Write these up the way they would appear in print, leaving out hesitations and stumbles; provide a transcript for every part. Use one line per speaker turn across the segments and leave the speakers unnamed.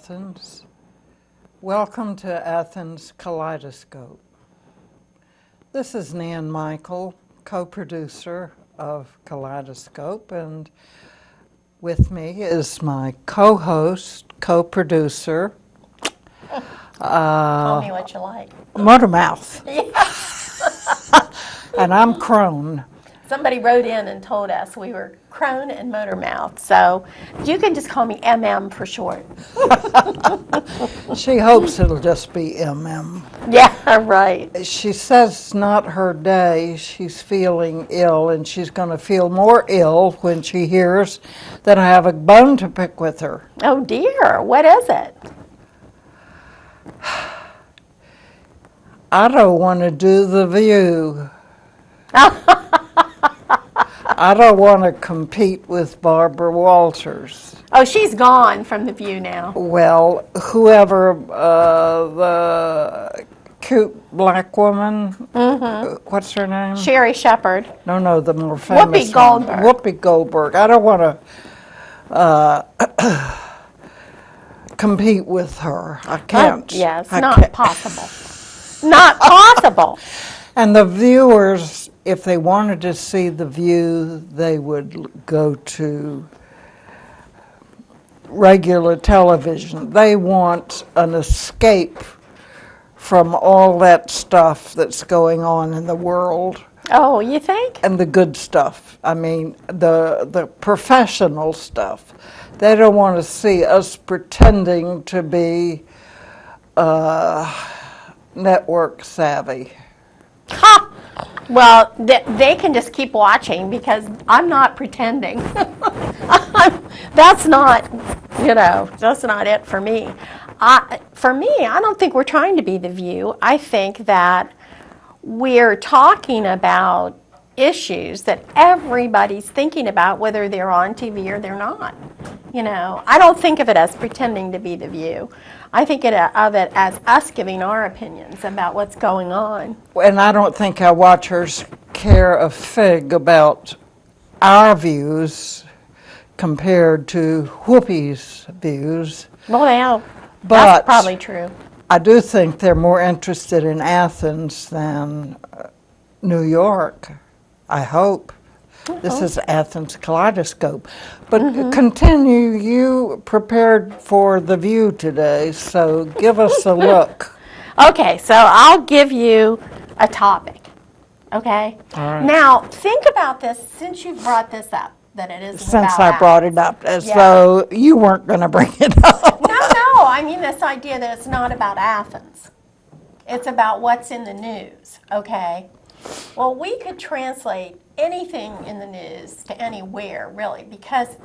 Athens. Welcome to Athens Kaleidoscope. This is Nan Michael, co-producer of Kaleidoscope, and with me is my co-host, co-producer,
Call me what you like.
Motormouth,
Yes.
and I'm Crone.
Somebody wrote in and told us we were Crone and Motormouth, so you can just call me MM for short.
She hopes it'll just be MM.
Yeah, right.
She says it's not her day. She's feeling ill, and she's going to feel more ill when she hears that I have a bone to pick with her.
Oh dear, what is it?
I don't want to do The View. I don't want to compete with Barbara Walters.
Oh, she's gone from The View now.
Well, whoever, the cute black woman, what's her name?
Sherry Shepherd.
No, the more famous
Whoopi Goldberg.
one. Whoopi Goldberg. I don't want to compete with her. I can't.
Yes,
I
not
can't.
possible. Not possible.
And the viewers, if they wanted to see The View, they would go to regular television. They want an escape from all that stuff that's going on in the world.
Oh, you think?
And the good stuff. I mean, the professional stuff. They don't want to see us pretending to be network savvy.
Ha! Well, they can just keep watching because I'm not pretending. That's not, that's not it for me. I don't think we're trying to be The View. I think that we're talking about issues that everybody's thinking about, whether they're on TV or they're not. I don't think of it as pretending to be The View. I think of it as us giving our opinions about what's going on.
And I don't think our watchers care a fig about our views compared to Whoopi's views.
Well,
But
that's probably true.
I do think they're more interested in Athens than New York, I hope. This is Athens Kaleidoscope. But continue, you prepared for The View today, so give us a look.
Okay, so I'll give you a topic, okay?
All right.
Now, think about this since you brought this up, that it isn't
Since
about
I brought
Athens.
it up, as
Yeah.
though you weren't going to bring it up.
No, I mean this idea that it's not about Athens. It's about what's in the news, okay? Well, we could translate anything in the news to anywhere, really, because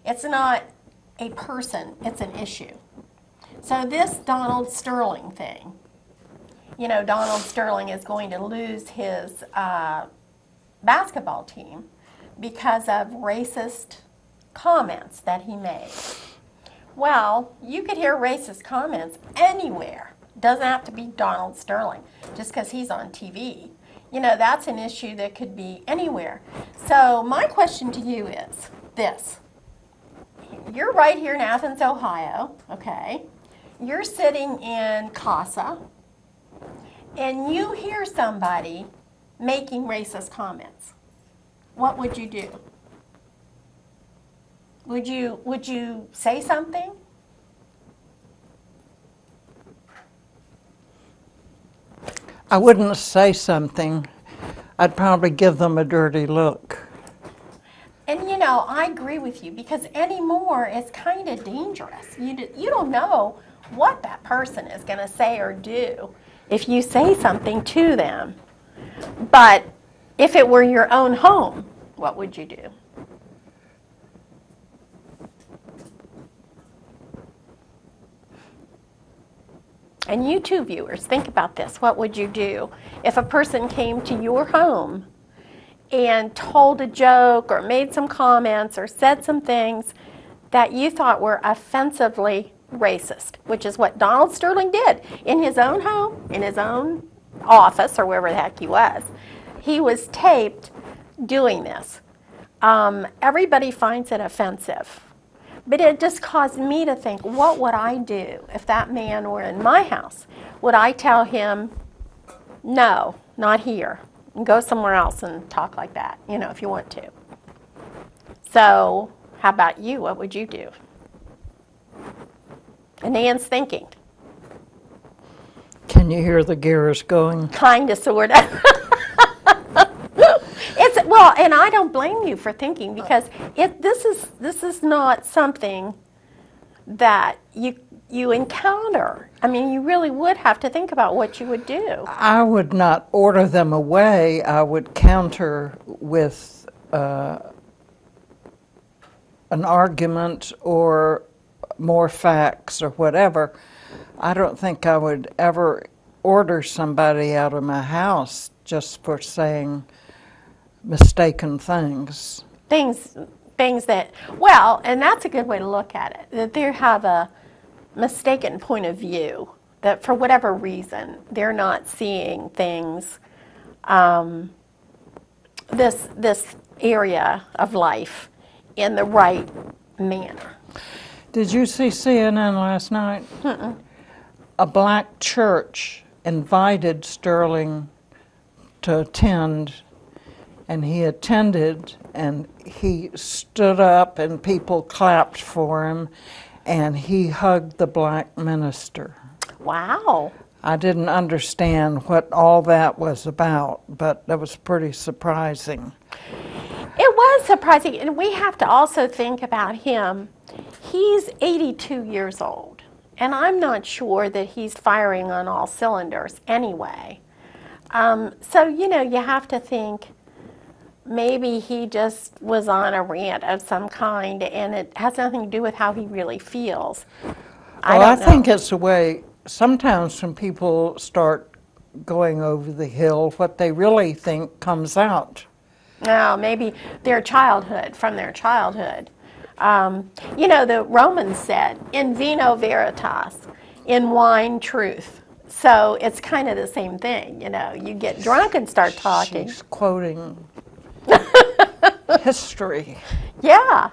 it's not a person, it's an issue. So this Donald Sterling thing, Donald Sterling is going to lose his basketball team because of racist comments that he made. Well, you could hear racist comments anywhere. Doesn't have to be Donald Sterling, just because he's on TV. That's an issue that could be anywhere. So my question to you is this. You're right here in Athens, Ohio, okay? You're sitting in Casa, and you hear somebody making racist comments. What would you do? Would you say something?
I wouldn't say something. I'd probably give them a dirty look.
And I agree with you because anymore it's kind of dangerous. You don't know what that person is going to say or do if you say something to them. But if it were your own home, what would you do? And you too, viewers, think about this. What would you do if a person came to your home and told a joke or made some comments or said some things that you thought were offensively racist, which is what Donald Sterling did in his own home, in his own office, or wherever the heck he was. He was taped doing this. Everybody finds it offensive. But it just caused me to think, what would I do if that man were in my house? Would I tell him, no, not here, and go somewhere else and talk like that, you know, if you want to? So, how about you? What would you do? And Ann's thinking.
Can you hear the gears going?
Kind of, sort of. Well, and I don't blame you for thinking, because this is not something that you encounter. I mean, you really would have to think about what you would do.
I would not order them away. I would counter with an argument or more facts or whatever. I don't think I would ever order somebody out of my house just for saying mistaken things.
Things that, well, and that's a good way to look at it, that they have a mistaken point of view, that for whatever reason, they're not seeing things, this area of life in the right manner.
Did you see CNN last night?
Mm-mm.
A black church invited Sterling to attend, and he attended, and he stood up and people clapped for him, and he hugged the black minister.
Wow.
I didn't understand what all that was about, but that was pretty surprising.
It was surprising, and we have to also think about him. He's 82 years old, and I'm not sure that he's firing on all cylinders anyway. So, you know, you have to think maybe he just was on a rant of some kind, and it has nothing to do with how he really feels.
I think it's the way sometimes when people start going over the hill, what they really think comes out.
No, maybe their childhood, from their childhood. You know, the Romans said, in vino veritas, in wine truth. So it's kind of the same thing, you know. You get drunk and start talking.
She's quoting history.
Yeah.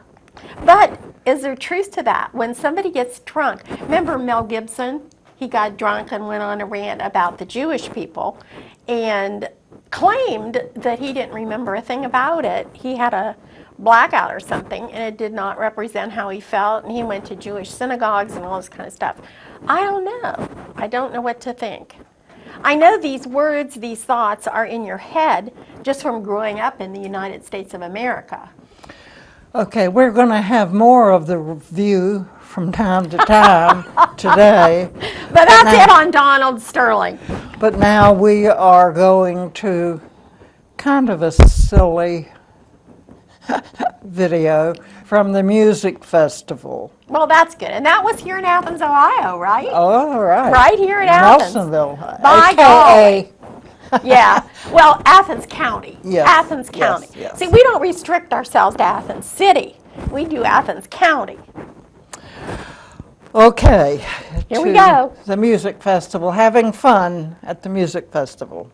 But is there truth to that? When somebody gets drunk, remember Mel Gibson? He got drunk and went on a rant about the Jewish people and claimed that he didn't remember a thing about it. He had a blackout or something, and it did not represent how he felt, and he went to Jewish synagogues and all this kind of stuff. I don't know. I don't know what to think. I know these words, these thoughts are in your head just from growing up in the United States of America.
Okay, we're going to have more of the review from time to time today.
But that's it on Donald Sterling.
But now we are going to kind of a silly video from the music festival.
Well, that's good. And that was here in Athens, Ohio, right?
Oh, all right.
Right here in Athens.
Nelsonville.
By
AKA.
Yeah. Well, Athens County.
Yes.
Athens County.
Yes, yes.
See, we don't restrict ourselves to Athens City. We do Athens County.
Okay.
Here we go.
The music festival. Having fun at the music festival.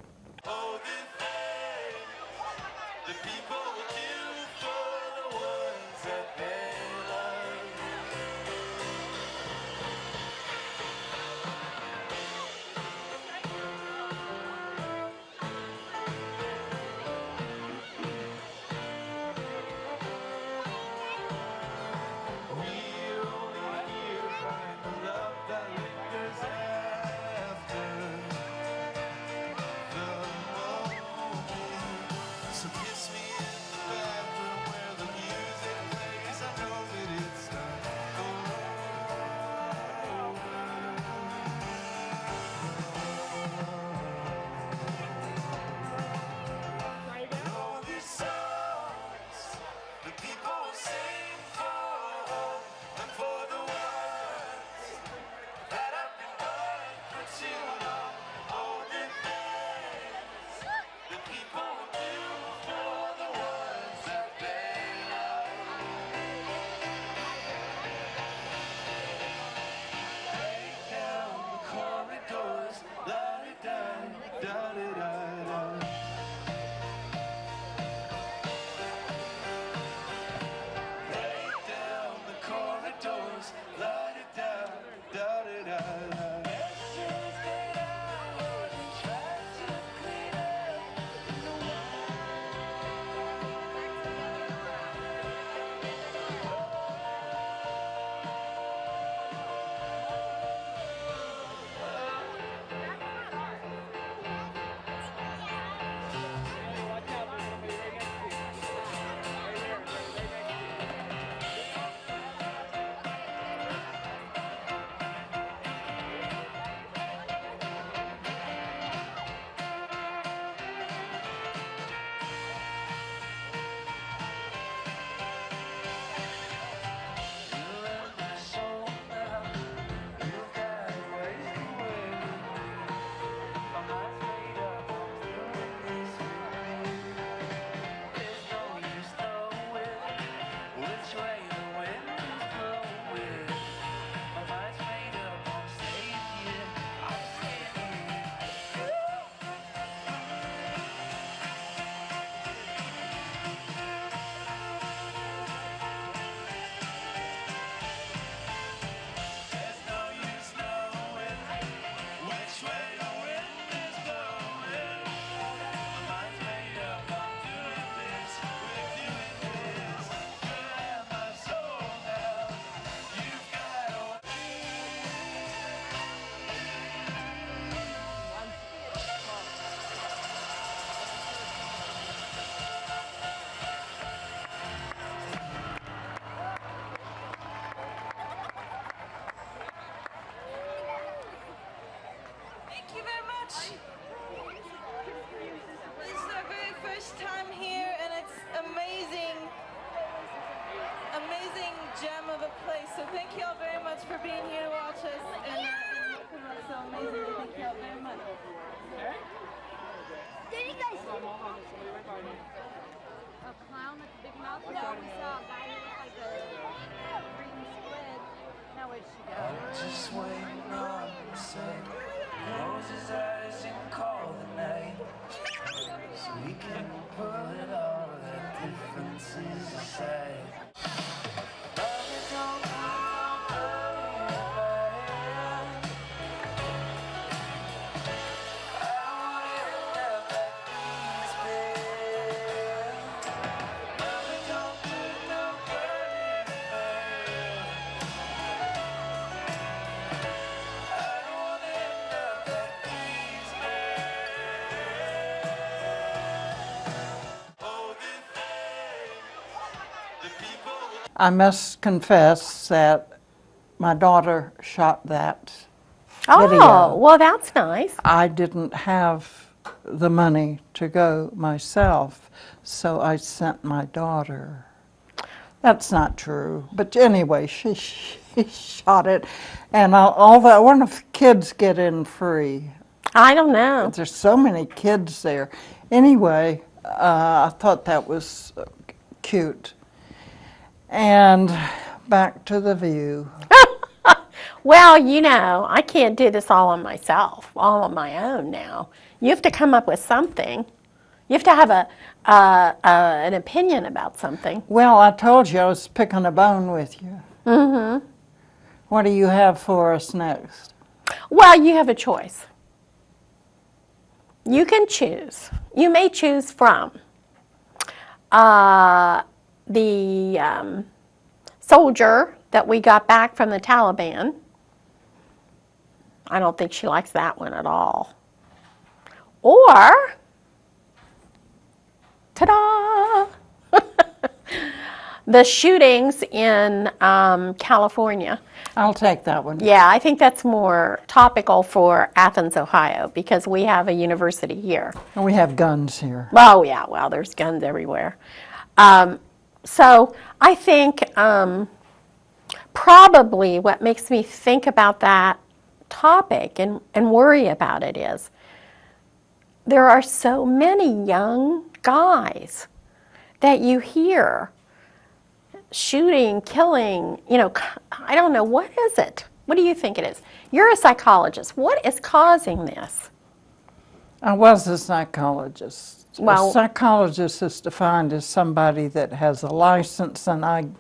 So thank you all very much for being here to watch us and welcome us so amazingly. Thank you all very much. A clown with a big mouth? No, we saw a guy who looked like a green squid. Now where'd she go?
Just waiting on the same. Close his eyes and call the name. So we can put all the differences aside. Love is all
I must confess that my daughter shot that
Oh,
video.
well, that's nice.
I didn't have the money to go myself, so I sent my daughter. That's not true, but anyway, she shot it, and all that. I wonder if kids get in free.
I don't know.
There's so many kids there. Anyway, I thought that was cute. And back to the view.
Well, you know, I can't do this all on myself, all on my own now. You have to come up with something. You have to have an opinion about something.
Well, I told you I was picking a bone with you. Mm-hmm. What do you have for us next?
Well, you have a choice. You can choose. You may choose from the soldier that we got back from the Taliban. I don't think she likes that one at all. Or, ta-da! The shootings in California.
I'll take that one.
Yeah, I think that's more topical for Athens, Ohio, because we have a university here.
And we have guns here.
Oh, yeah, well, there's guns everywhere. So I think probably what makes me think about that topic and worry about it is there are so many young guys that you hear shooting, killing, you know, I don't know, what is it? What do you think it is? You're a psychologist. What is causing this?
I was a psychologist.
Well,
a psychologist is defined as somebody that has a license, and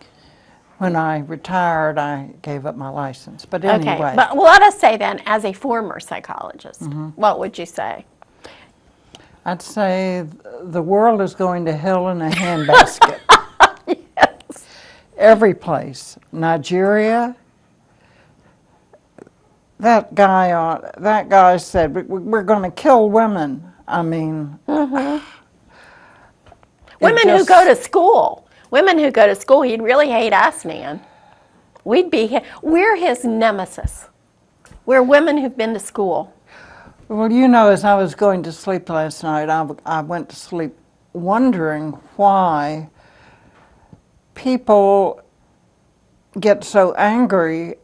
when I retired, I gave up my license. But anyway.
okay, but let us say then, as a former psychologist, what would you say?
I'd say the world is going to hell in a handbasket.
Yes.
Every place. Nigeria. That guy said, we're going to kill women. I mean,
Women who go to school. Women who go to school, he'd really hate us, man. We're his nemesis. We're women who've been to school.
Well, you know, as I was going to sleep last night, I went to sleep wondering why people get so angry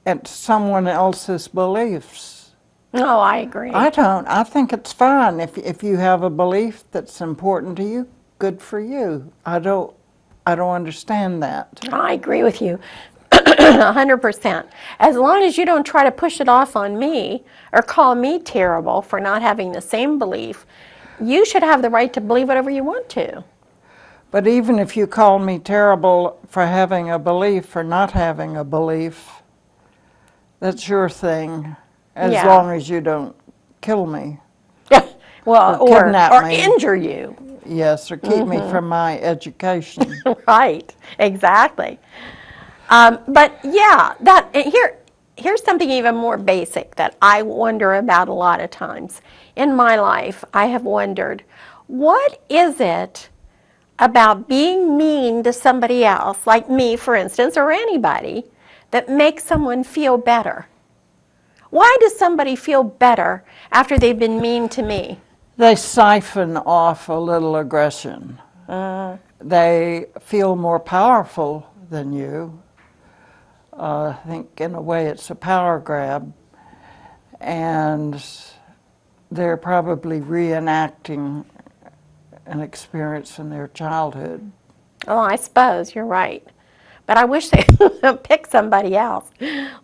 at someone else's beliefs.
Oh, I agree.
I don't. I think it's fine if you have a belief that's important to you. Good for you. I don't understand that.
I agree with you 100%. As long as you don't try to push it off on me or call me terrible for not having the same belief, you should have the right to believe whatever you want to.
But even if you call me terrible for having a belief or not having a belief, that's your thing, as
Yeah.
long as you don't kill me.
Well,
Or kidnap
or
me.
injure you.
Yes, or keep me from my education.
Right, exactly. But yeah, here's something even more basic that I wonder about a lot of times. In my life, I have wondered, what is it about being mean to somebody else, like me, for instance, or anybody, that makes someone feel better? Why does somebody feel better after they've been mean to me?
They siphon off a little aggression. They feel more powerful than you. I think in a way it's a power grab, and they're probably reenacting an experience in their childhood.
Oh, I suppose you're right. But I wish they would pick somebody else.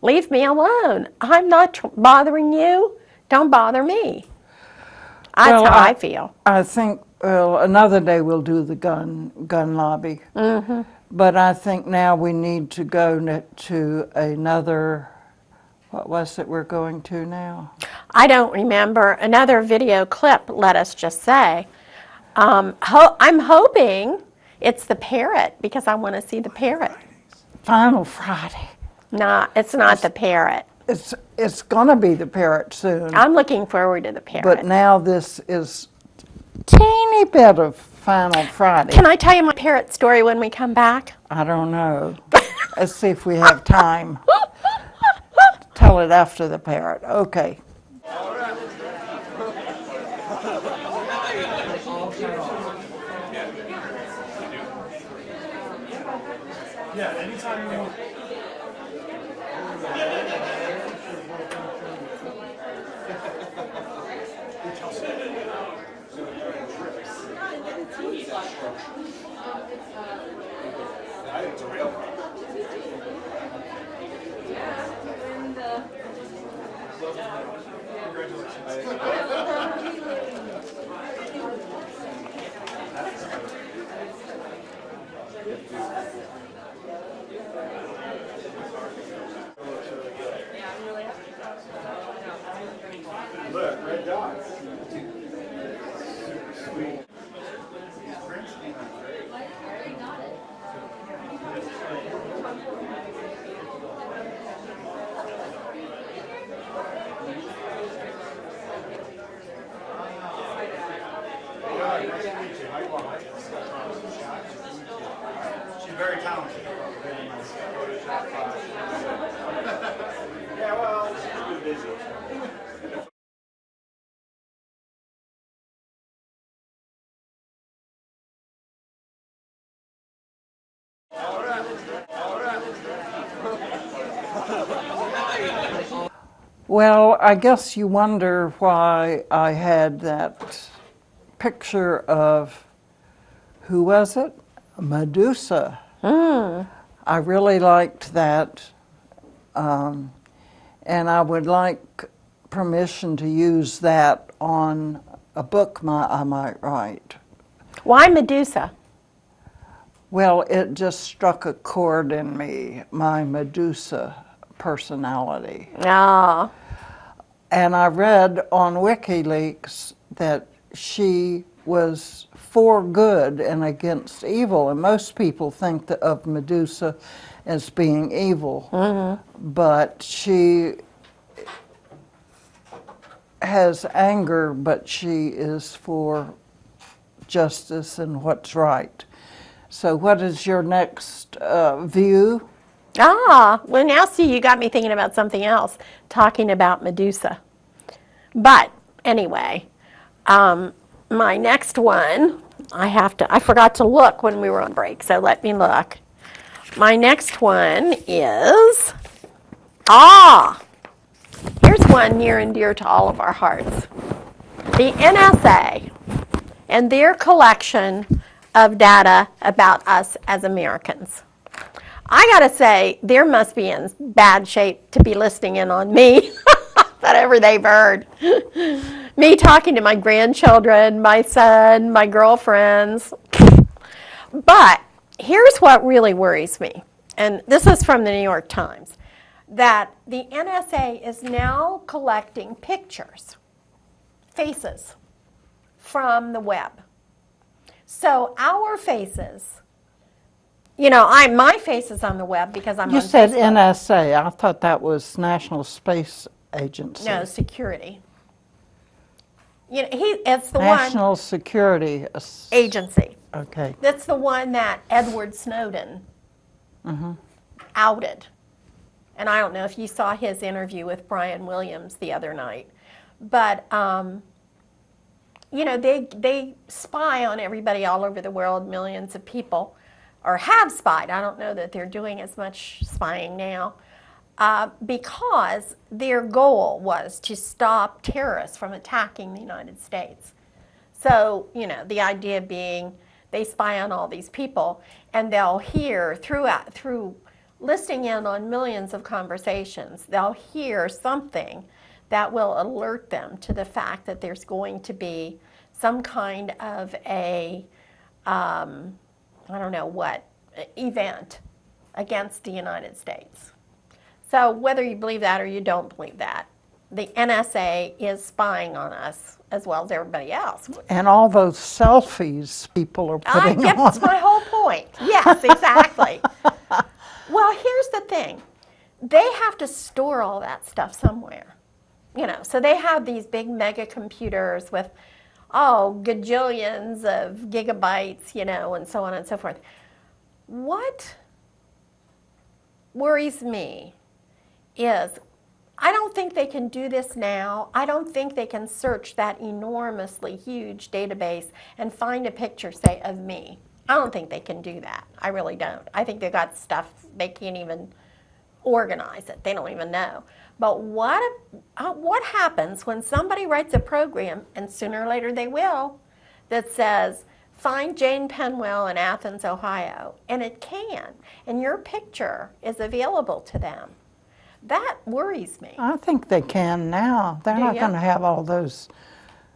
Leave me alone. I'm not bothering you. Don't bother me. That's how I feel.
I think, well, another day we'll do the gun lobby.
Mm-hmm.
But I think now we need to go to another, what was it we're going to now?
I don't remember. Another video clip, let us just say. I'm hoping it's the parrot because I want to see the parrot.
Final Friday.
No, it's not the parrot.
It's going to be the parrot soon.
I'm looking forward to the parrot.
But now this is teeny bit of Final Friday.
Can I tell you my parrot story when we come back?
I don't know. Let's see if we have time. Tell it after the parrot. Okay.
Yeah, anytime you want. Look, red dots. Sweet. She's very talented. Yeah, well, she's been busy.
Well, I guess you wonder why I had that picture of, who was it? Medusa. I really liked that. And I would like permission to use that on a book I might write.
Why Medusa?
Well, it just struck a chord in me, my Medusa personality.
Oh.
And I read on WikiLeaks that she was for good and against evil. And most people think of Medusa as being evil. Mm-hmm. But she has anger, but she is for justice and what's right. So what is your next view?
Well now see, you got me thinking about something else, talking about Medusa. But anyway, my next one, I forgot to look when we were on break, so let me look. My next one is, here's one near and dear to all of our hearts. The NSA and their collection of data about us as Americans. I gotta say, they must be in bad shape to be listening in on me, whatever they've heard. Me talking to my grandchildren, my son, my girlfriends. But here's what really worries me, and this is from the New York Times, that the NSA is now collecting pictures, faces, from the web. So our faces, my face is on the web because I'm on Facebook.
You said NSA. I thought that was National Space Agency.
No, security. It's the
National Security
Agency.
Okay.
That's the one that Edward Snowden outed. And I don't know if you saw his interview with Brian Williams the other night. But, they spy on everybody all over the world, millions of people. or have spied. I don't know that they're doing as much spying now, because their goal was to stop terrorists from attacking the United States. So, you know, the idea being they spy on all these people, and they'll hear through listening in on millions of conversations, they'll hear something that will alert them to the fact that there's going to be some kind of a, I don't know what, event against the United States. So whether you believe that or you don't believe that, the NSA is spying on us as well as everybody else.
And all those selfies people are putting on.
That's my whole point. Yes, exactly. Well, here's the thing. They have to store all that stuff somewhere. You know, so they have these big mega computers with, gajillions of gigabytes, you know, and so on and so forth. What worries me is I don't think they can do this now. I don't think they can search that enormously huge database and find a picture, say, of me. I don't think they can do that. I really don't. I think they've got stuff they can't even organize it. They don't even know. But what happens when somebody writes a program, and sooner or later they will, that says, find Jane Penwell in Athens, Ohio, and it can, and your picture is available to them. That worries me.
I think they can now. They're not
ya?
going to have all those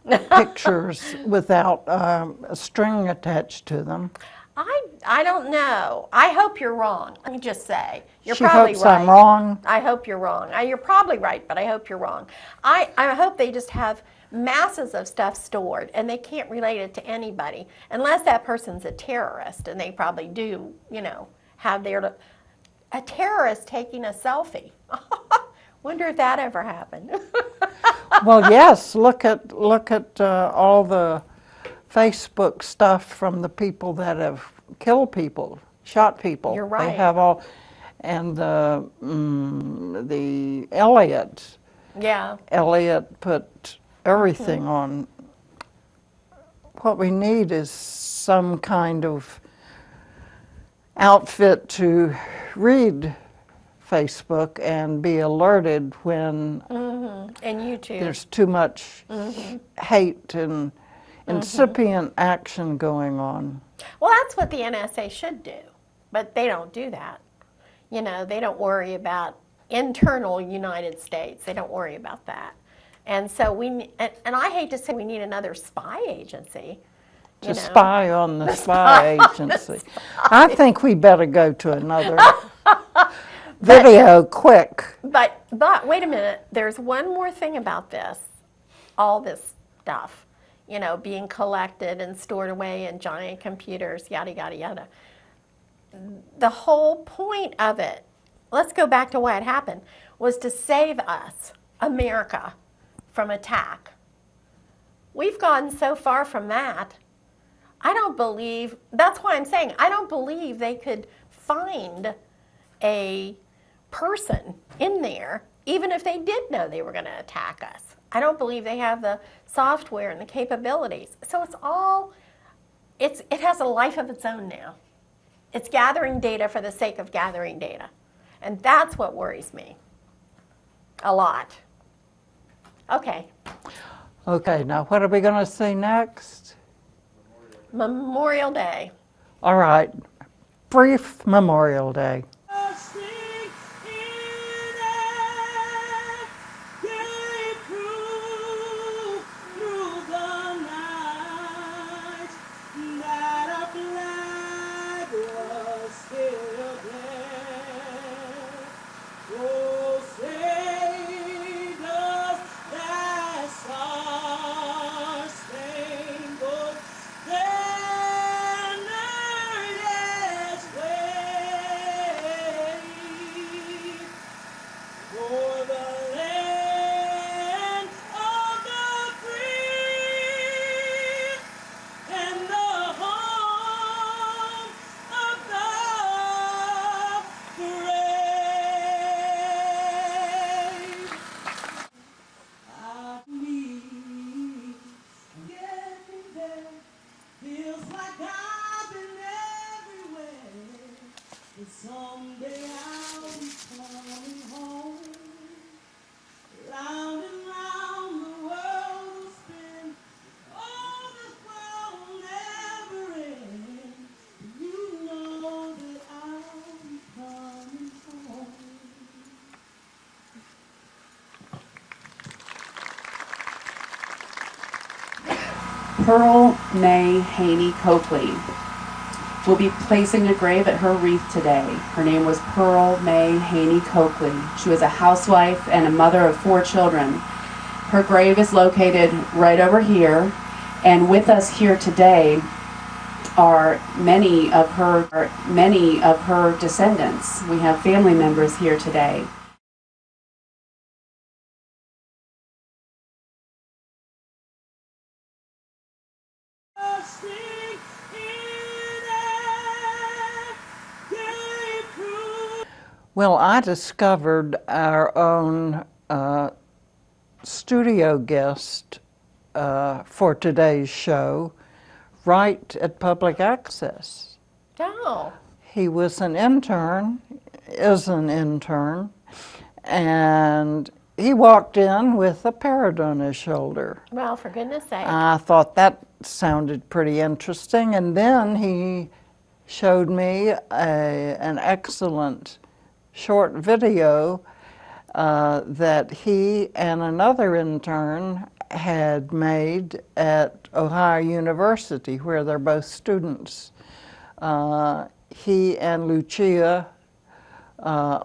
pictures without a string attached to them.
I don't know. I hope you're wrong. Let me just say. You're
She
probably
hopes
right.
I'm wrong.
I hope you're wrong. You're probably right, but I hope you're wrong. I hope they just have masses of stuff stored and they can't relate it to anybody unless that person's a terrorist, and they probably do, you know, have a terrorist taking a selfie. Wonder if that ever happened.
Well, yes. Look at all the Facebook stuff from the people that have killed people, shot people.
You're right.
They have all, and the Elliot.
Yeah.
Elliot put everything on. What we need is some kind of outfit to read Facebook and be alerted when
And YouTube.
there's too much hate and incipient action going on.
Well, that's what the NSA should do, but they don't do that. You know, they don't worry about internal United States. They don't worry about that. And so and I hate to say we need another spy agency.
To spy on the spy agency. I think we better go to another video quick.
But wait a minute. There's one more thing about this. All this stuff, you know, being collected and stored away in giant computers, yada, yada, yada. The whole point of it, let's go back to why it happened, was to save us, America, from attack. We've gone so far from that. I don't believe, that's why I'm saying, I don't believe they could find a person in there, even if they did know they were going to attack us. I don't believe they have the software and the capabilities. So it has a life of its own now. It's gathering data for the sake of gathering data. And that's what worries me a lot. Okay.
Okay, now what are we going to see next?
Memorial Day.
All right, brief Memorial Day.
Someday I'll be coming home. Round and round the world will spin. Oh, this world never ends. You know that I'll be coming home.
Pearl May Haney Coakley. We'll be placing a grave at her wreath today. Her name was Pearl May Haney Coakley. She was a housewife and a mother of 4 children. Her grave is located right over here, and with us here today are many of her descendants. We have family members here today.
Well, I discovered our own studio guest for today's show right at Public Access.
Oh.
He was an intern, is an intern, and he walked in with a parrot on his shoulder.
Well, for goodness sake.
I thought that sounded pretty interesting, and then he showed me an excellent short video that he and another intern had made at Ohio University, where they're both students. He and Lucia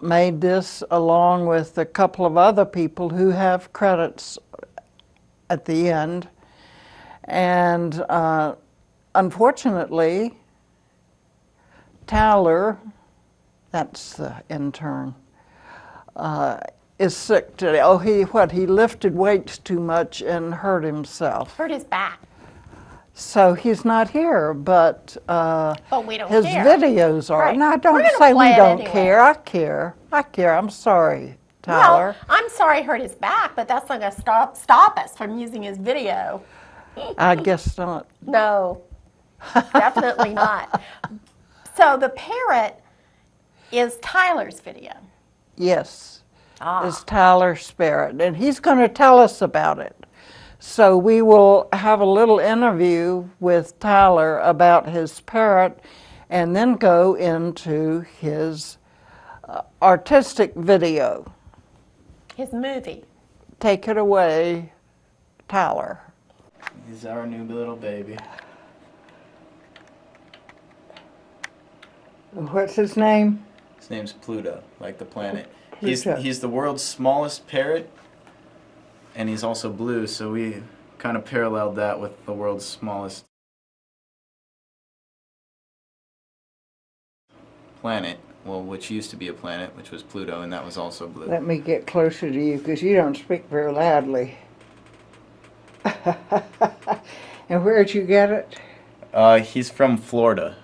made this along with a couple of other people who have credits at the end. And unfortunately, Tyler, that's the intern, is sick today. Oh, he lifted weights too much and hurt himself.
Hurt his back.
So he's not here, but
We don't
his
care.
videos are.
Right.
No,
We're
don't
gonna
say
play
we
it
don't
anyway.
care. I care. I care. I'm sorry, Tyler.
Well, I'm sorry he hurt his back, but that's not going to stop us from using his video.
I guess not.
No, definitely not. So the parrot is Tyler's video.
Yes,
Ah.
it's Tyler Sparrett, and he's going to tell us about it. So we will have a little interview with Tyler about his parrot, and then go into his artistic video.
His movie.
Take it away, Tyler.
He's our new little baby.
What's his name?
His name's Pluto, like the planet.
Pluto.
He's the world's smallest parrot, and he's also blue, so we kind of paralleled that with the world's smallest planet, well, which used to be a planet, which was Pluto, and that was also blue.
Let me get closer to you because you don't speak very loudly. And where'd you get it?
He's from Florida.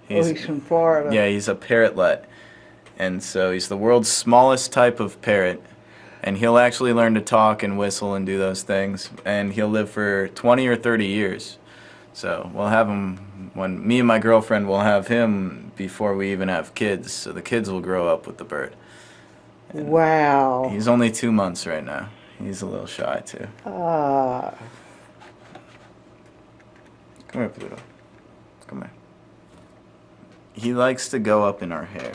He's from Florida.
Yeah, he's a parrotlet. And so he's the world's smallest type of parrot. And he'll actually learn to talk and whistle and do those things. And he'll live for 20 or 30 years. So we'll have him, when me and my girlfriend will have him before we even have kids. So the kids will grow up with the bird. And
wow.
he's only 2 months right now. He's a little shy too. Come here, Pluto. Come here. He likes to go up in our hair.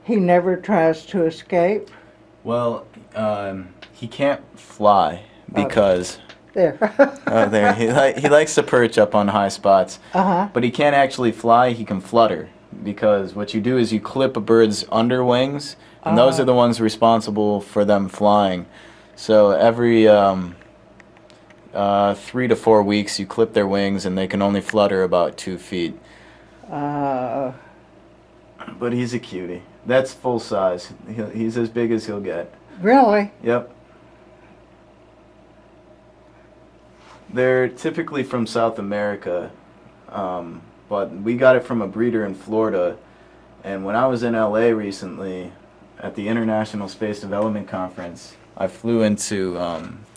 He never tries to escape.
Well, he can't fly because
There.
there he likes to perch up on high spots.
Uh-huh.
But he can't actually fly. He can flutter because what you do is you clip a bird's under wings, and those are the ones responsible for them flying. So every 3 to 4 weeks, you clip their wings, and they can only flutter about 2 feet. But he's a cutie. That's full size. He's as big as he'll get.
Really?
Yep. They're typically from South America, but we got it from a breeder in Florida. And when I was in LA recently at the International Space Development Conference, I flew into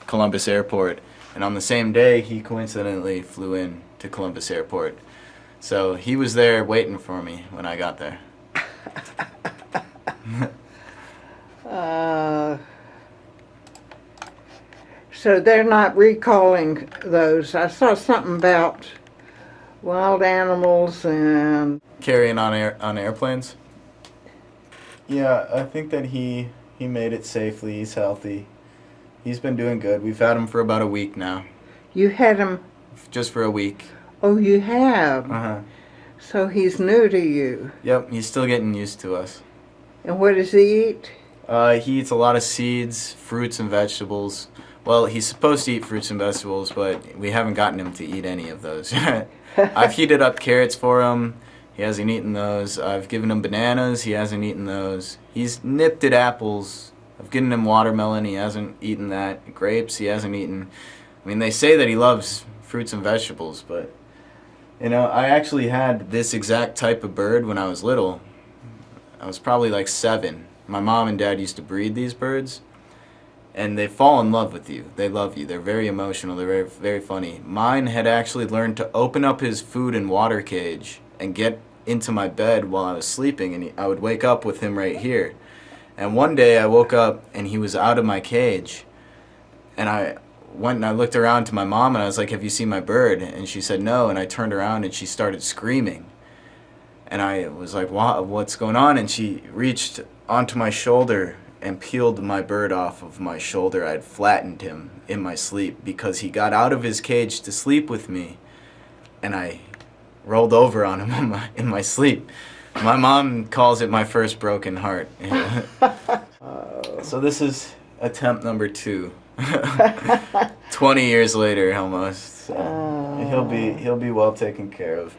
Columbus Airport, and on the same day, he coincidentally flew in to Columbus Airport. So he was there waiting for me when I got there.
So they're not recalling those. I saw something about wild animals and
Carrying on airplanes? Yeah, I think that he made it safely. He's healthy. He's been doing good. We've had him for about a week now.
you had him.
Just for a week.
Oh, you have.
Uh-huh.
So he's new to you.
Yep, he's still getting used to us.
And what does he eat?
He eats a lot of seeds, fruits, and vegetables. Well, he's supposed to eat fruits and vegetables, but we haven't gotten him to eat any of those. I've heated up carrots for him. He hasn't eaten those. I've given him bananas. He hasn't eaten those. He's nipped at apples. I've given him watermelon. He hasn't eaten that. Grapes. He hasn't eaten. I mean, they say that he loves fruits and vegetables, but, you know, I actually had this exact type of bird when I was little. I was probably like 7. My mom and dad used to breed these birds, and they fall in love with you. They love you. They're very emotional. They're very, very funny. Mine had actually learned to open up his food and water cage and get into my bed while I was sleeping, and I would wake up with him right here. And one day I woke up and he was out of my cage, and I went and I looked around to my mom and I was like, "Have you seen my bird?" And she said no, and I turned around and she started screaming. And I was like, "What's going on?" And she reached onto my shoulder and peeled my bird off of my shoulder. I had flattened him in my sleep because he got out of his cage to sleep with me, and I rolled over on him in my sleep. My mom calls it my first broken heart. So this is attempt number 2. 20 years later, almost. So he'll be well taken care of.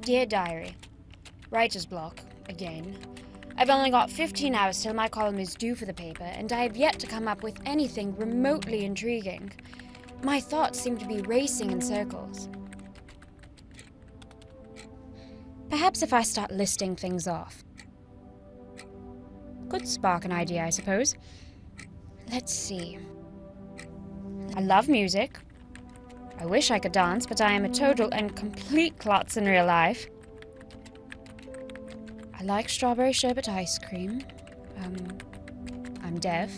Dear Diary, writer's block, again. I've only got 15 hours till my column is due for the paper, and I have yet to come up with anything remotely intriguing. My thoughts seem to be racing in circles. Perhaps if I start listing things off. Could spark an idea, I suppose. Let's see. I love music. I wish I could dance, but I am a total and complete klutz in real life. I like strawberry sherbet ice cream. I'm deaf.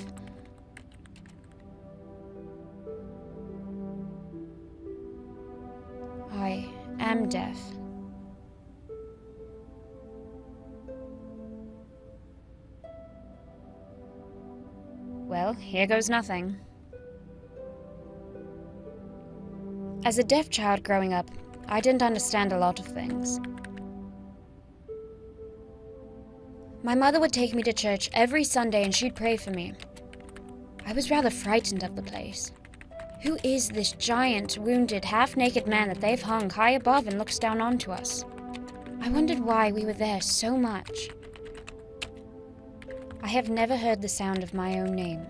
I am deaf. Well, here goes nothing. As a deaf child growing up, I didn't understand a lot of things. My mother would take me to church every Sunday and she'd pray for me. I was rather frightened of the place. Who is this giant, wounded, half-naked man that they've hung high above and looks down onto us? I wondered why we were there so much. I have never heard the sound of my own name.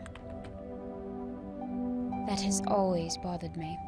That has always bothered me.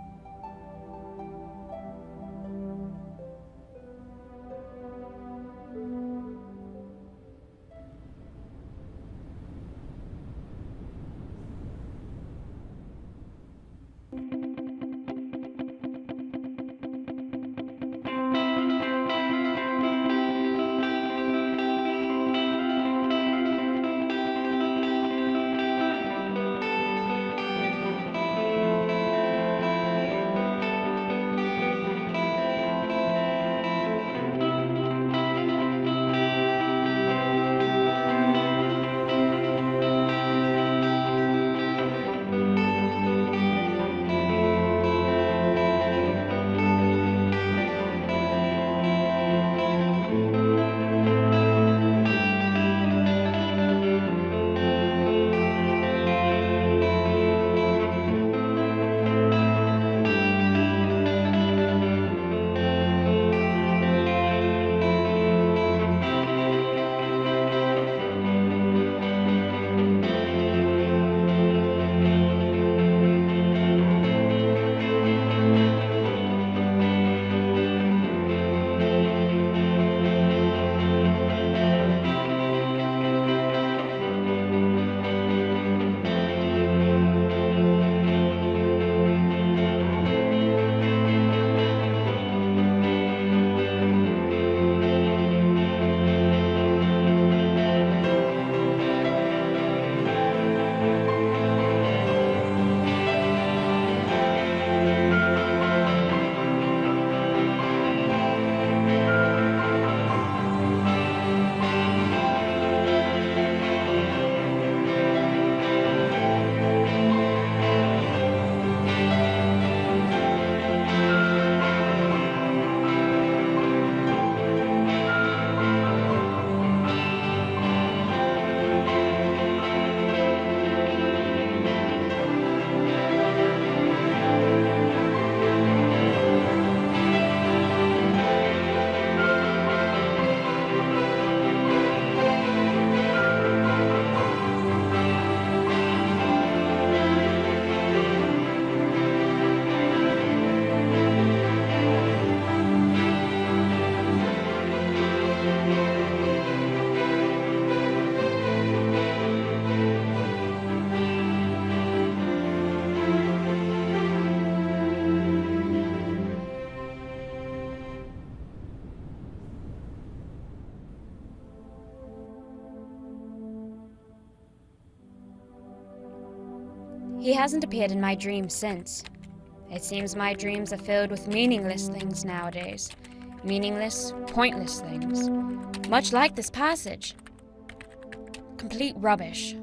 He hasn't appeared in my dreams since. It seems my dreams are filled with meaningless things nowadays. Meaningless, pointless things. Much like this passage. Complete rubbish.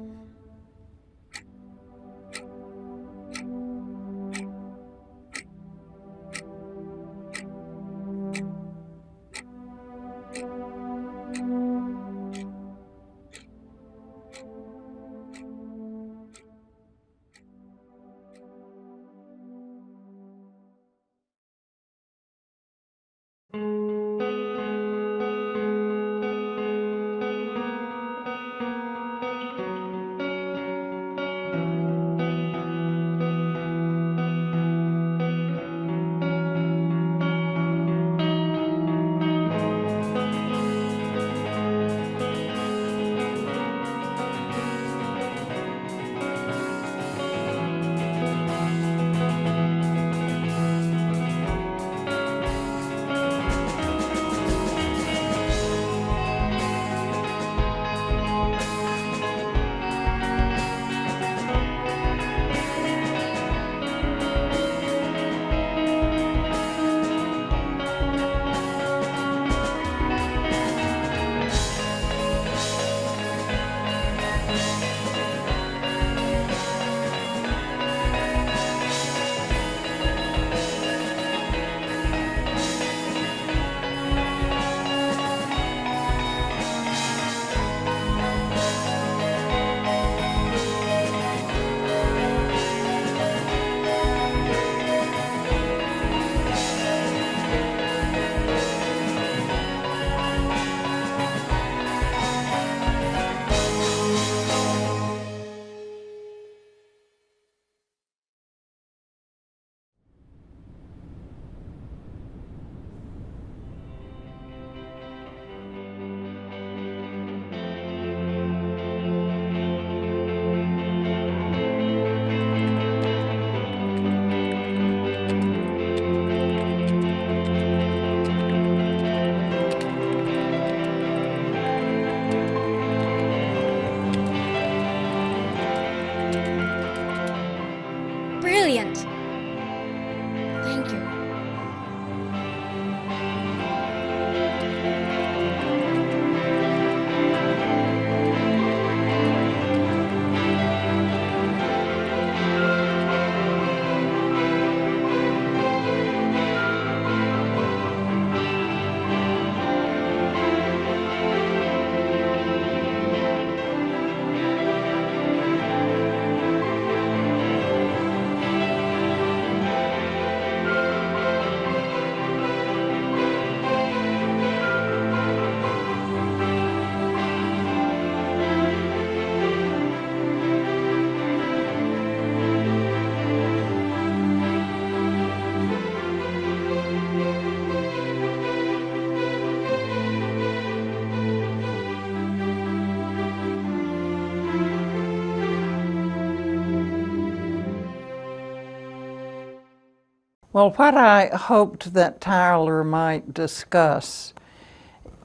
Well, what I hoped that Tyler might discuss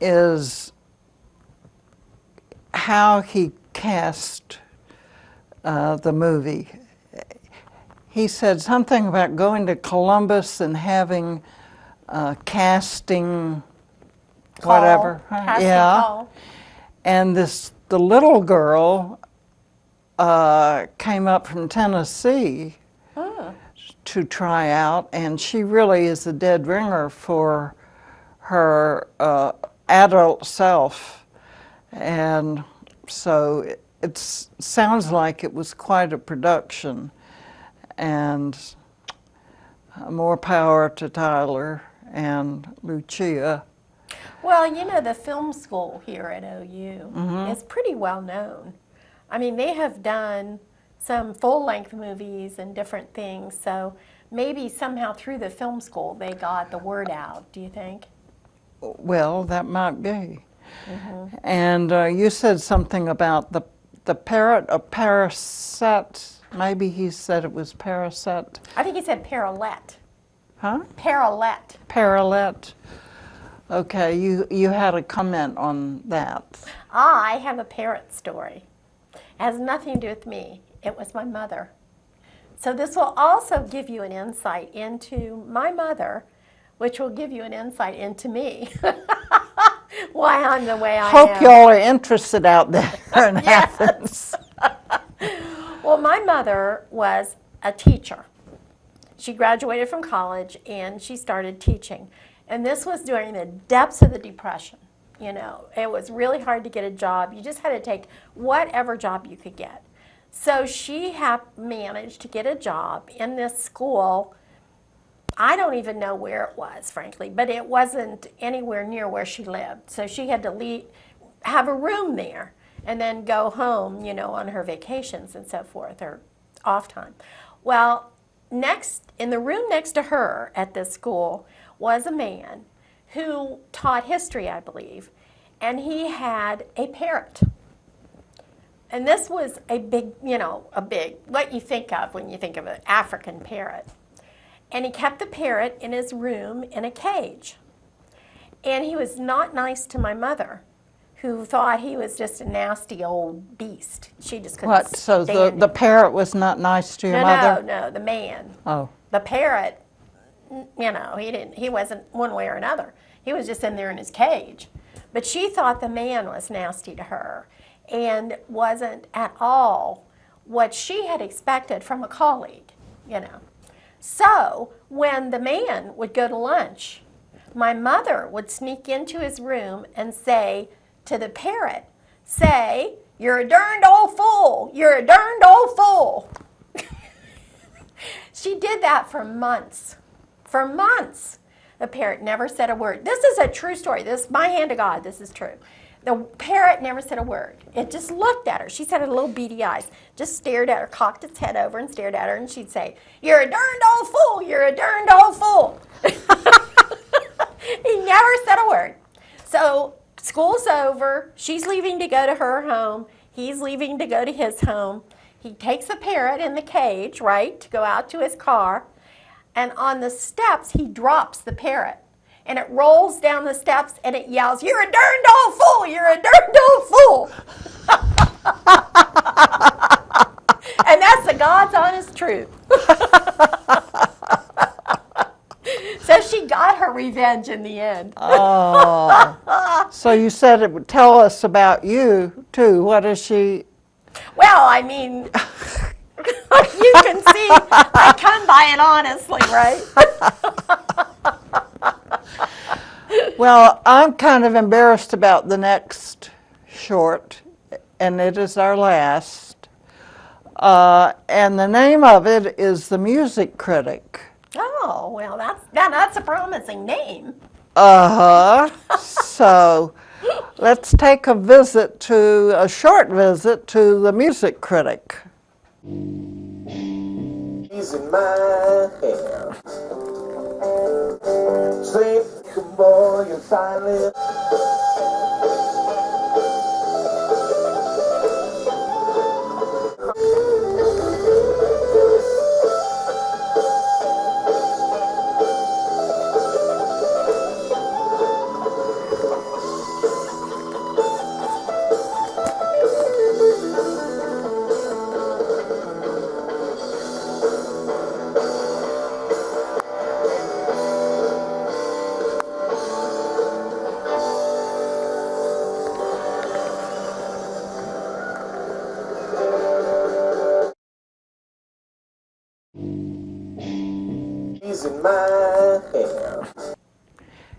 is how he cast the movie. He said something about going to Columbus and having casting, whatever.
Casting
Yeah.
call.
And the little girl came up from Tennessee to try out, and she really is a dead ringer for her adult self. And so it sounds like it was quite a production, and more power to Tyler and Lucia.
Well, you know, the film school here at OU is pretty well known. I mean, they have done some full-length movies and different things, so maybe somehow through the film school they got the word out, do you think?
Well, that might be. And you said something about the parrot, a parasite. Maybe he said it was parasite.
I think he said parrot.
Huh?
Parrot.
Parrot. Okay, you had a comment on that.
I have a parrot story. It has nothing to do with me. It was my mother. So this will also give you an insight into my mother, which will give you an insight into me. Why I'm the way I am.
Hope y'all are interested out there in Athens.
Well, my mother was a teacher. She graduated from college and she started teaching. And this was during the depths of the Depression. You know, it was really hard to get a job. You just had to take whatever job you could get. So she managed to get a job in this school. I don't even know where it was, frankly, but it wasn't anywhere near where she lived. So she had to have a room there and then go home, you know, on her vacations and so forth, or off time. Well, in the room next to her at this school was a man who taught history, I believe, and he had a parrot. And this was a big, what you think of when you think of an African parrot. And he kept the parrot in his room in a cage. And he was not nice to my mother, who thought he was just a nasty old beast. She just couldn't
What? So
stand
the
him.
parrot was not nice to your mother?
No, the man.
Oh.
The parrot, you know, he wasn't one way or another. He was just in there in his cage. But she thought the man was nasty to her and wasn't at all what she had expected from a colleague, you know. So when the man would go to lunch, my mother would sneak into his room and say to the parrot, say, "You're a darned old fool. You're a darned old fool." She did that for months. For months. The parrot never said a word. This is a true story. This is my hand to God. This is true. The parrot never said a word. It just looked at her. She said her little beady eyes, just stared at her, cocked its head over and stared at her, and she'd say, "You're a darned old fool. You're a darned old fool." He never said a word. So school's over. She's leaving to go to her home. He's leaving to go to his home. He takes the parrot in the cage, right, to go out to his car. And on the steps, he drops the parrot. And it rolls down the steps and it yells, "You're a darned old fool! You're a darned old fool!" And that's the God's honest truth. So she got her revenge in the end.
Oh. So you said it would tell us about you, too. What is she?
Well, I mean, you can see I come by it honestly, right?
Well, I'm kind of embarrassed about the next short, and it is our last. And the name of it is The Music Critic.
Oh, well, that's a promising name.
Uh-huh. So let's take a short visit to The Music Critic.
He's in my hair. Say, boy, you're silent. teasing my hair.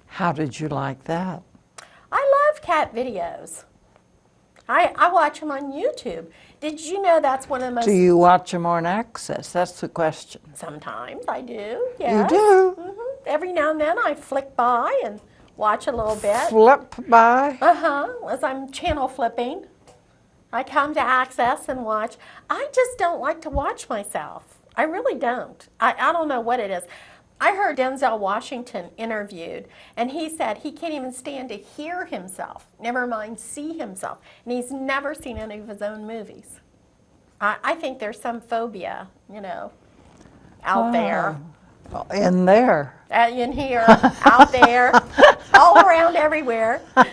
How did you like that?
I love cat videos. I watch them on YouTube. Did you know that's one of the most...
Do you watch them on Access? That's the question.
Sometimes I do, yes.
You do?
Every now and then I flick by and watch a little bit.
Flip by?
As I'm channel flipping. I come to Access and watch. I just don't like to watch myself. I really don't. I don't know what it is. I heard Denzel Washington interviewed, and he said he can't even stand to hear himself, never mind see himself. And he's never seen any of his own movies. I think there's some phobia, you know, out there.
In there.
In here, out there, all around everywhere. But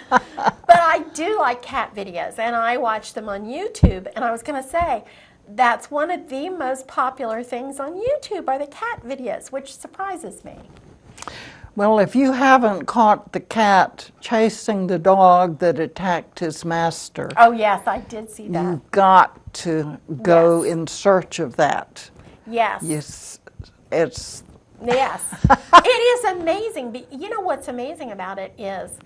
I do like cat videos, and I watch them on YouTube. And I was going to say, that's one of the most popular things on YouTube are the cat videos, which surprises me.
Well, if you haven't caught the cat chasing the dog that attacked his master,
Oh, yes, I did see that.
you've got to go
Yes.
in search of that.
Yes.
Yes, it's
Yes. It is amazing. You know what's amazing about it is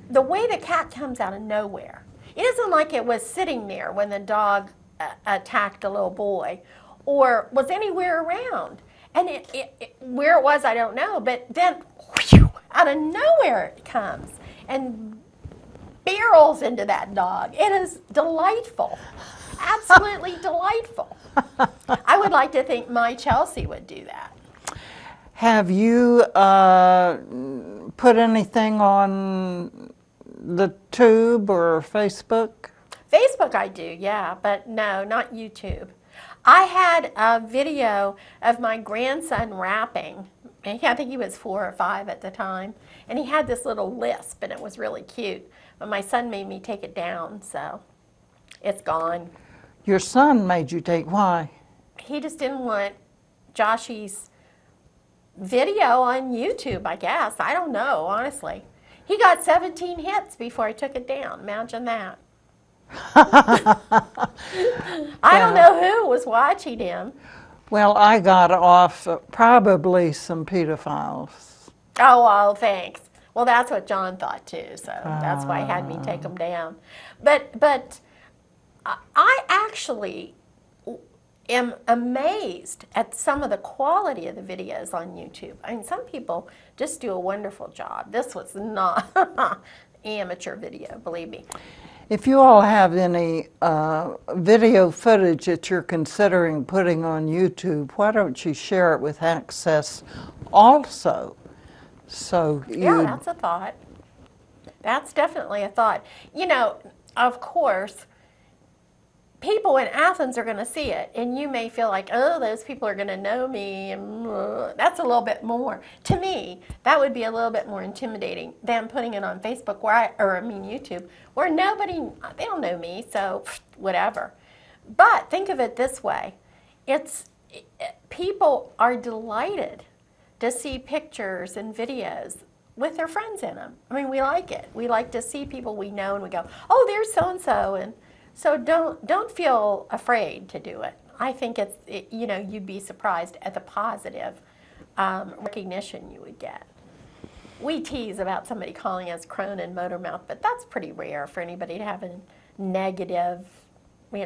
the way the cat comes out of nowhere. It isn't like it was sitting there when the dog attacked a little boy or was anywhere around. And where it was, I don't know. But then, whew, out of nowhere it comes and barrels into that dog. It is delightful. Absolutely delightful. I would like to think my Chelsea would do that.
Have you put anything on the tube or Facebook?
Facebook I do, yeah, but no, not YouTube. I had a video of my grandson rapping. I think he was 4 or 5 at the time. And he had this little lisp, and it was really cute. But my son made me take it down, so it's gone.
Your son made you take, why?
He just didn't want Joshy's video on YouTube, I guess. I don't know, honestly. He got 17 hits before I took it down. Imagine that. I don't know who was watching him.
Well, I got off probably some pedophiles.
Oh, thanks. Well, that's what John thought too, so that's why he had me take them down. But I actually am amazed at some of the quality of the videos on YouTube. I mean, some people just do a wonderful job. This was not amateur video, believe me.
If you all have any video footage that you're considering putting on YouTube, why don't you share it with Access also? So
Yeah, that's a thought. That's definitely a thought. You know, of course, people in Athens are going to see it, and you may feel like, oh, those people are going to know me, and that's a little bit more. To me, that would be a little bit more intimidating than putting it on Facebook, YouTube, where nobody, they don't know me, so whatever. But think of it this way. People are delighted to see pictures and videos with their friends in them. I mean, we like it. We like to see people we know, and we go, oh, there's so-and-so, and so don't feel afraid to do it. I think you'd be surprised at the positive recognition you would get. We tease about somebody calling us crone and motor mouth, but that's pretty rare for anybody to have a negative, be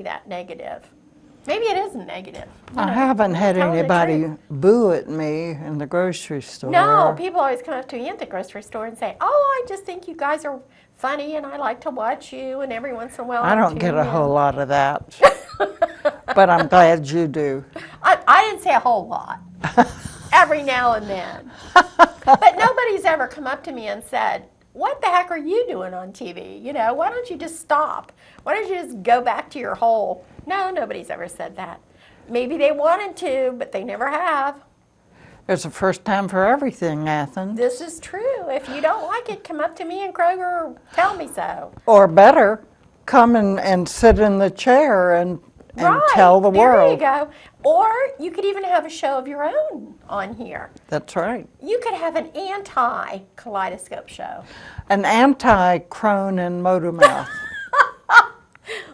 that negative. Maybe it isn't negative.
I haven't had
telling the
anybody
truth.
boo at me in the grocery store.
No, people always come up to me at the grocery store and say, oh, I just think you guys are funny and I like to watch you, and every once in a while
I don't get a whole lot of that, but I'm glad you do.
I didn't say a whole lot. Every now and then. But nobody's ever come up to me and said, what the heck are you doing on TV? Why don't you just stop? Why don't you just go back to your hole? No, nobody's ever said that. Maybe they wanted to, but they never have.
There's a first time for everything, Athens.
This is true. If you don't like it, come up to me in Kroger, tell me so.
Or better, come and sit in the chair and tell the world.
There you go. Or you could even have a show of your own on here.
That's right.
You could have an anti-Kaleidoscope show.
An anti-crone and motor mouth.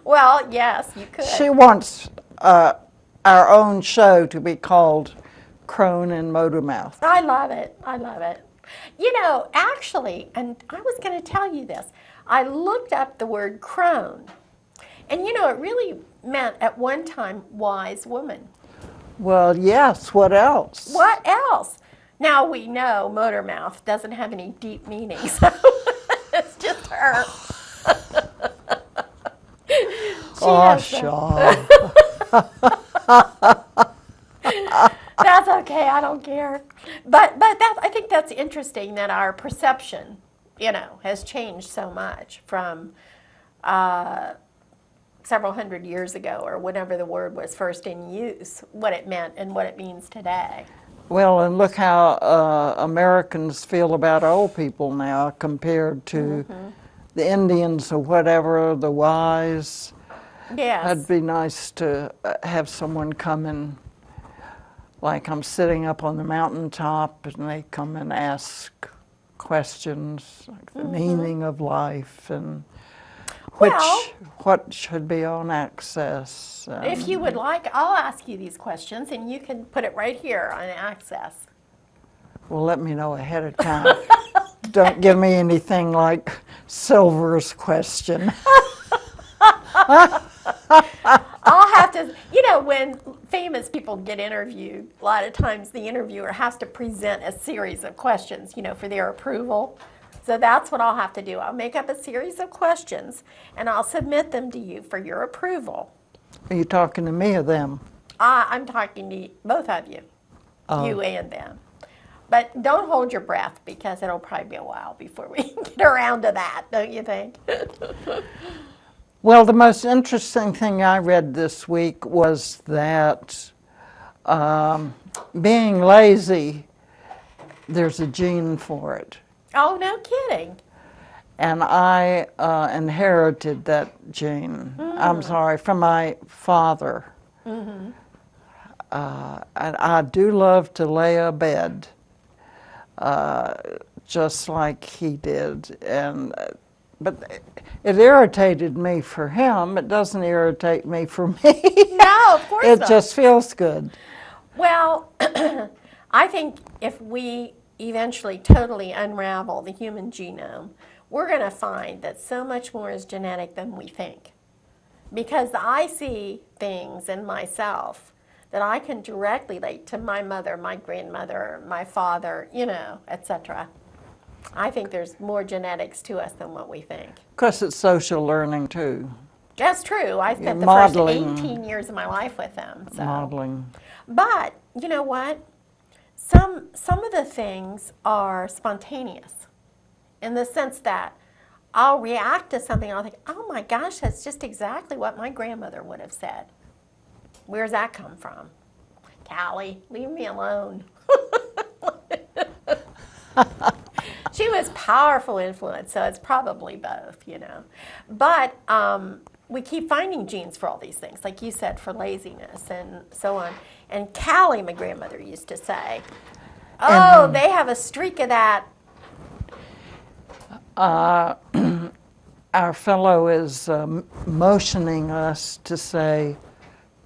Well, yes, you could.
She wants our own show to be called crone and motor mouth.
I love it. I love it. You know, actually, and I was going to tell you this, I looked up the word crone, and you know, it really meant at one time wise woman.
Well, yes, what else?
What else? Now we know motor mouth doesn't have any deep meaning, so it's just her.
Oh,
has
Shaw.
That's okay. I don't care. But that, I think that's interesting that our perception, you know, has changed so much from several hundred years ago, or whenever the word was first in use, what it meant and what it means today.
Well, and look how Americans feel about old people now compared to the Indians or whatever, the wise.
Yes.
It'd be nice to have someone come and, like I'm sitting up on the mountaintop, and they come and ask questions, like the meaning of life and what should be on Access.
If you would like, I'll ask you these questions, and you can put it right here on Access.
Well, let me know ahead of time. Don't give me anything like Silver's question.
I'll have to, you know, when famous people get interviewed, a lot of times the interviewer has to present a series of questions, you know, for their approval. So that's what I'll have to do. I'll make up a series of questions, and I'll submit them to you for your approval.
Are you talking to me or them?
I'm talking to both of you, you and them. But don't hold your breath, because it'll probably be a while before we get around to that, don't you think?
Well, the most interesting thing I read this week was that being lazy, there's a gene for it.
Oh, no kidding.
And I inherited that gene. I'm sorry, from my father. And I do love to lay abed, just like he did. But it irritated me for him. It doesn't irritate me for me.
No, of course
It
not.
just feels good.
Well, I think if we eventually totally unravel the human genome, we're going to find that so much more is genetic than we think. Because I see things in myself that I can directly relate to my mother, my grandmother, my father, you know, etc. I think there's more genetics to us than what we think.
Because it's social learning, too.
That's true. I spent the
modeling.
first 18 years of my life with them. So.
Modeling.
But, you know what? Some of the things are spontaneous, in the sense that I'll react to something and I'll think, oh my gosh, that's just exactly what my grandmother would have said. Where's that come from? Callie, leave me alone. She was powerful influence, so it's probably both, you know. But we keep finding genes for all these things, like you said, for laziness and so on. And Callie, my grandmother, used to say, oh, they have a streak of that.
Our fellow is motioning us to say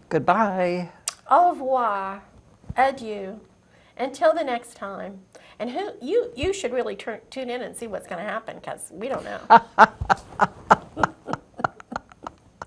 goodbye.
Au revoir, adieu, until the next time. And you should really tune in and see what's going to happen, because we don't know.